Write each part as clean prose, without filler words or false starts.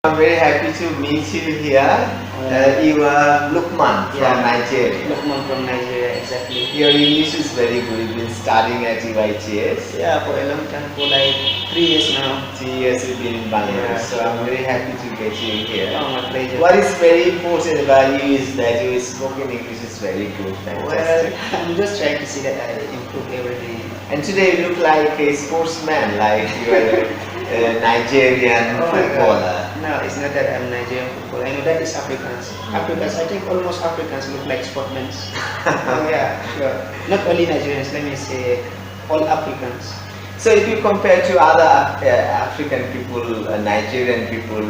I'm very happy to meet you here. You are Lukman from Nigeria. Lukman from Nigeria, exactly. Your English is very good. You've been studying at UITS. Yeah, for a long time, for like 3 years now. 3 years you've been in Bangladesh, so I'm very happy to get you here. Oh, my pleasure. What is very important about you is that your spoken English is very good. Fantastic. Well, I'm just trying to see that I improve every day. And today you look like a sportsman, like you are a Nigerian footballer. No, it's not that I'm Nigerian footballer. I know that is Africans. Africans, I think almost Africans look like sportmen. Yeah, sure. Not only Nigerians, let me say all Africans. So if you compare to other African people, Nigerian people,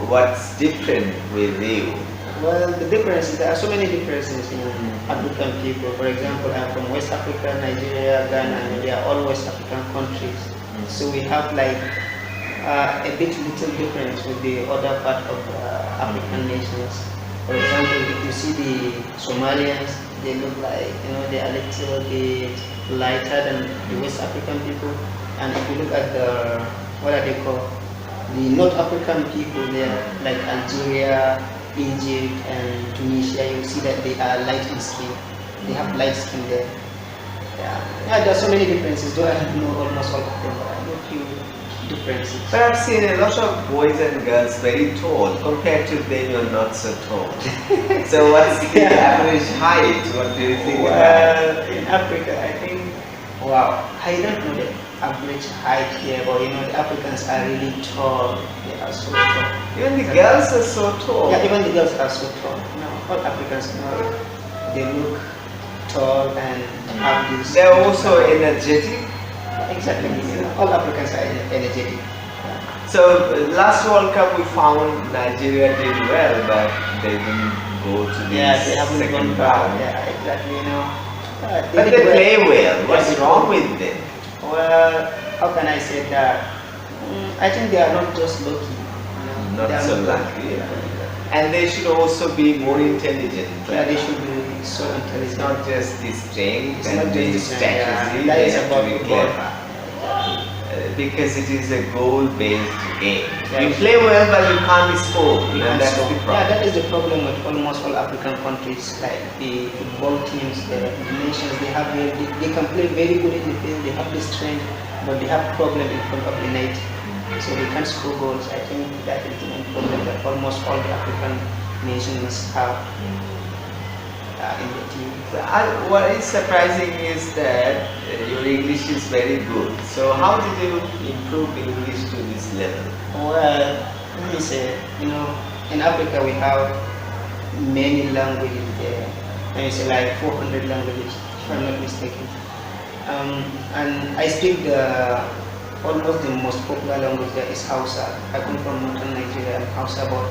what's different with you? Well, the difference is there are so many differences in African people. For example, I'm from West Africa, Nigeria, Ghana, and they are all West African countries. So we have like a little difference with the other part of African nations. For example, if you see the Somalians, they look like, they are a little bit lighter than the West African people. And if you look at the, what are they called? The North African people, they are like Algeria, Egypt and Tunisia. You see that they are light in skin. They have light skin there. Yeah, there are so many differences. Though I know almost all of them, but I know few differences. But I've seen a lot of boys and girls very tall. Compared to them, you're not so tall. So what's the average height? What do you think about it? In Africa, I think, wow, I don't know the average height here, but the Africans are really tall. They are so tall. Even the girls are so tall. Yeah, even the girls are so tall. No, all Africans, they look tall and have this. They're also energetic. Exactly. All Africans are energetic. So last World Cup we found Nigeria did well, but they didn't go to the they haven't second gone back. round. Yeah, exactly. But they play well. What's wrong with them? Well, how can I say that? I think they are not just lucky. Not so lucky. And they should also be more intelligent. Yeah, they should be so intelligent. It's not just the strength It's and not the just the strategy. that They is have about to be football. clever. Because it is a goal-based game. Yeah. You play well, but you can't score. And that's the problem. Yeah, that is the problem with almost all African countries. Like the football teams, the nations, they can play very good in the field. They have the strength, but they have problem in front of the net. So they can't score goals. I think that is the main problem that almost all the African nations have in the team. What is surprising is that your English is very good. So how did you improve English to this level? Well, let me say, in Africa we have many languages there. Let me say like 400 languages, if I'm not mistaken. And I speak almost the most popular language there is Hausa. I come from northern Nigeria and Hausa boy.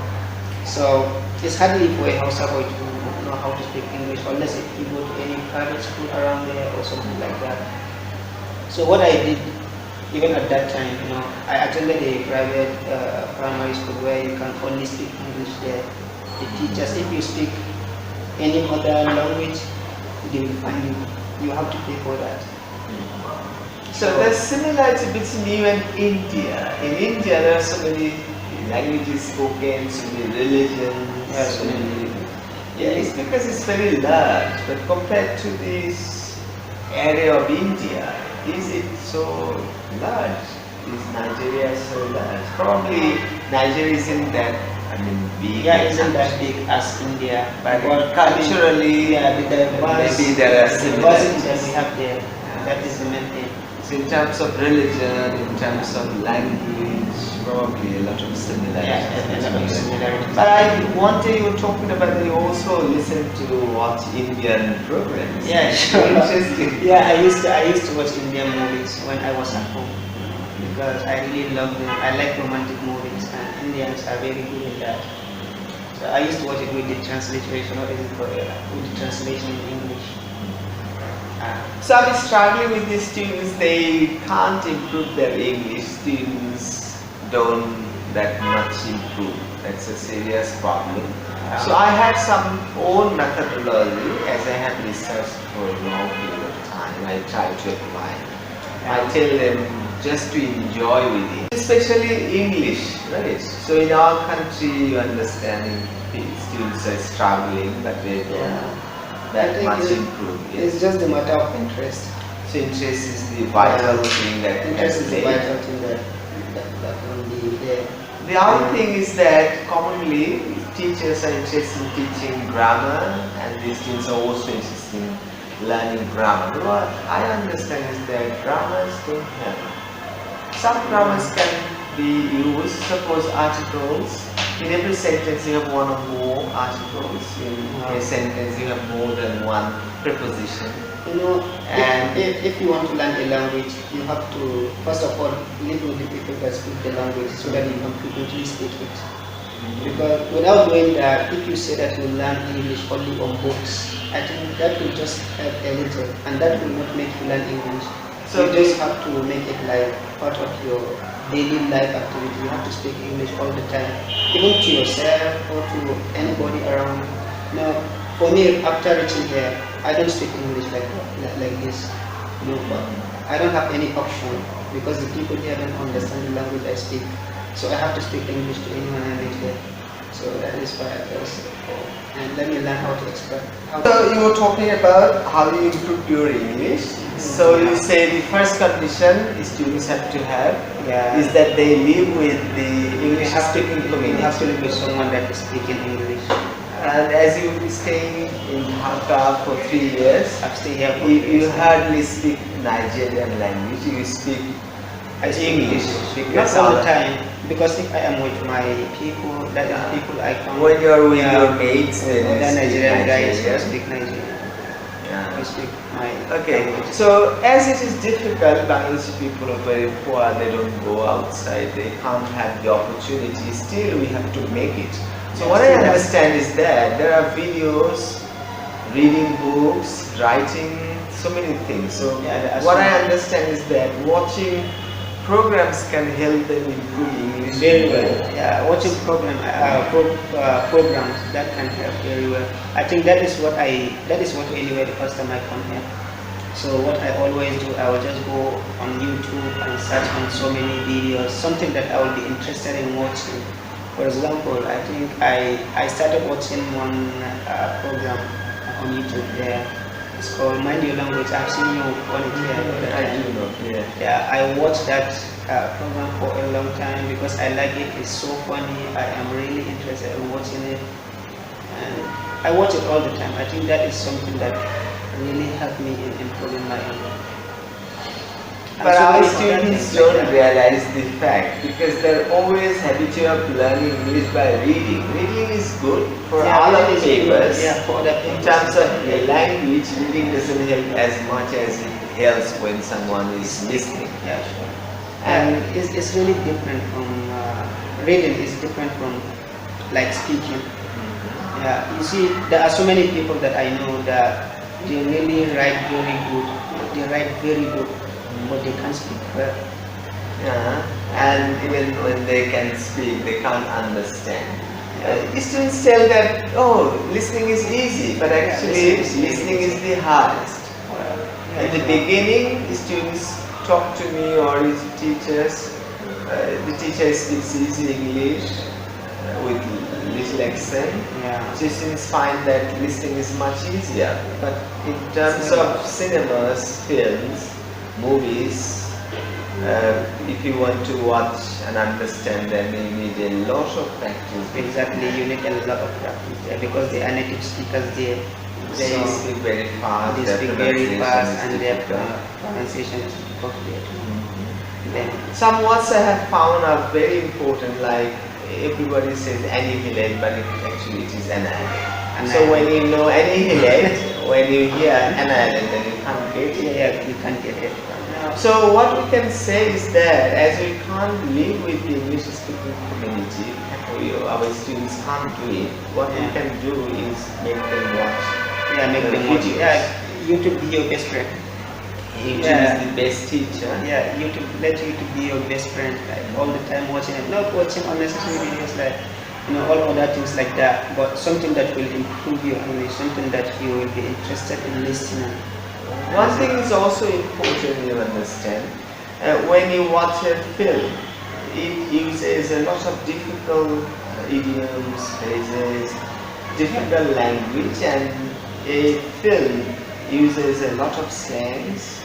So it's hardly for a Hausa boy to know how to speak English unless if you go to any private school around there or something like that. So what I did, even at that time, I attended a private primary school where you can only speak English there. The teachers, if you speak any other language, they will find you. You have to pay for that. So there's similarity between you and India. In India there are so many languages spoken, so many religions, so many. Yeah, it's because it's very large, but compared to this area of India, is it so large? Is Nigeria so large? Probably Nigeria isn't that, big. Yeah, it isn't that big as India, but culturally, maybe there are similarities that we have there. That is the main thing. So in terms of religion, in terms of language, probably a lot of similarities. Yeah, a lot of similarities. But one day you were talking about that you also listen to watch Indian programs. Yeah, sure. Interesting. Yeah, I used to watch Indian movies when I was at home because I really love them. I like romantic movies and Indians are very good in that. So I used to watch it with the transliteration, not even with the translation in English. So I'm struggling with these students, they can't improve their English. Students don't that much improve. That's a serious problem. So I have some own methodology as I have researched for a long period of time. I try to apply. I tell them just to enjoy with it. Especially English, right? So in our country, you understand, students are struggling, but they don't that much improve. It's just a matter of interest. So interest is the vital thing that interest is the vital thing that will be there. The other thing is that commonly teachers are interested in teaching grammar, and the students are also interested in learning grammar. What I understand is that grammars don't help. Some grammars can be used, suppose articles. In every sentence you have one or more articles. In a sentence you have more than one preposition. You know, and if you want to learn a language, you have to, first of all, live with the people that speak the language so that you can frequently speak it. Because without doing that, if you say that you learn English only on books, I think that will just help a little, and that will not make you learn English. So you just have to make it like part of your daily life activity. You have to speak English all the time, even to yourself or to anybody around. Now, for me, after reaching here, I don't speak English like this. You know, but I don't have any option because the people here don't understand the language I speak. So I have to speak English to anyone I meet here. So that is why I just and let me learn how to express. So you were talking about how you improve your English. So you say the first condition students have to have is that they live with the English speaking community. You have to live with someone that is speaking English. And as you be staying in Dhaka for 3 years, I've stayed here for you hardly speak Nigerian language. You speak English. Not all the time, because if I am with my people, that are people I come. When you're with your mates, then the Nigerian guys Nigerian. speak Nigerian. Yeah. I speak my. Okay, so as it is difficult, Bangladeshi people are very poor, they don't go outside, they can't have the opportunity, still we have to make it. So what I understand is that there are videos, reading books, writing, so many things. So what I understand is that watching programs can help them improve English Very well. Yeah, watching programs that can help very well. I think that is what anyway the first time I come here. So what I always do, I will just go on YouTube and search on so many videos, something that I will be interested in watching. For example, I think I started watching one program on YouTube there. It's called Mind Your Language. I've seen you on it here. I do know. Yeah, I watched that program for a long time because I like it. It's so funny. I am really interested in watching it, and I watch it all the time. I think that is something that really helped me in improving my English. But our students don't realize the fact because they're always habitual of learning English by reading. Reading is good for all of papers. In terms of the language, reading doesn't help as much as it helps when someone is listening. Yeah, sure. And it's really different from reading. Is different from like speaking. Yeah, you see, there are so many people that I know that they really write very good. They write very good. But they can't speak well. Yeah, and even when they can speak, they can't understand. Students tell that, oh, listening is easy, but actually listening is the hardest. In the beginning, students talk to me or teachers. The teacher speaks easy English with little accent. So students find that listening is much easier. But in terms of cinemas, films, movies, if you want to watch and understand them, you need a lot of practice. Exactly, you need a lot of practice there because they are native speakers there. They speak very fast. They speak very fast, and their pronunciation is difficult there too. Some words I have found are very important, like everybody says annihilate, but actually it is annihilate. So when you know annihilate, when you hear annihilate, then you can't get it. Yeah, you can't get it. So what we can say is that as we can't live with the English speaking community, our students can't do it, what we can do is make them watch. Yeah, make them watch. Yeah, YouTube be your best friend. YouTube is the best teacher. Yeah, let YouTube be your best friend, like all the time watching it, not watching unnecessary videos like all other things like that, but something that will improve your English, something that you will be interested in listening. One thing is also important you understand. when you watch a film, it uses a lot of difficult idioms, phrases, difficult language, and a film uses a lot of slangs,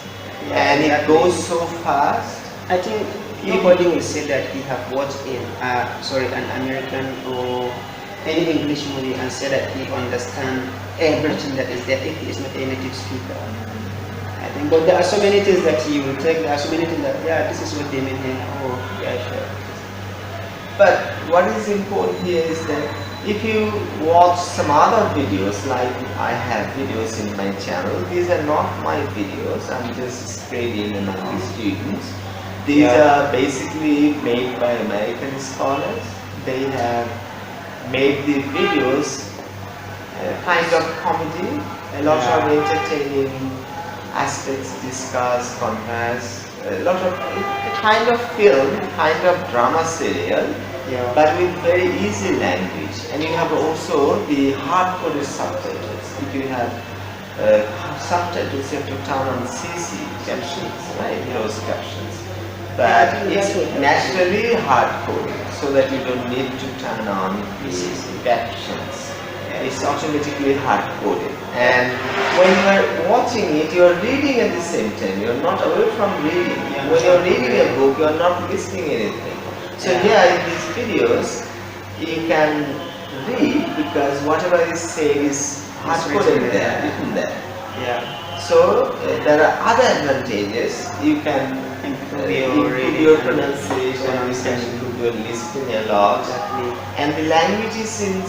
and it goes so fast. I think nobody will say that he have watched an American or any English movie and say that he understands everything that is there if he is not a native speaker. I think, but there are so many things that you will take. There are so many things that this is what they mean here. Oh, yeah, sure. But what is important here is that if you watch some other videos, like I have videos in my channel, these are not my videos, I'm just spreading among the students. These are basically made by American scholars. They have made the videos kind of comedy, a lot of entertaining aspects discussed, compares, a lot of kind of film, kind of drama serial, but with very easy language. And you have also the hard-coded subtitles. If you have subtitles, you have to turn on CC captions, right? Those captions. But it's naturally hard-coded, so that you don't need to turn on the captions. It's automatically hard-coded. And when you are watching it, you are reading at the same time. You are not away from reading. When you are reading a book, you are not listening anything. So here in these videos, you can read because whatever is said is hard-coded there, written there. So there are other advantages. You can improve your pronunciation, you can improve your listening a lot. And the language is in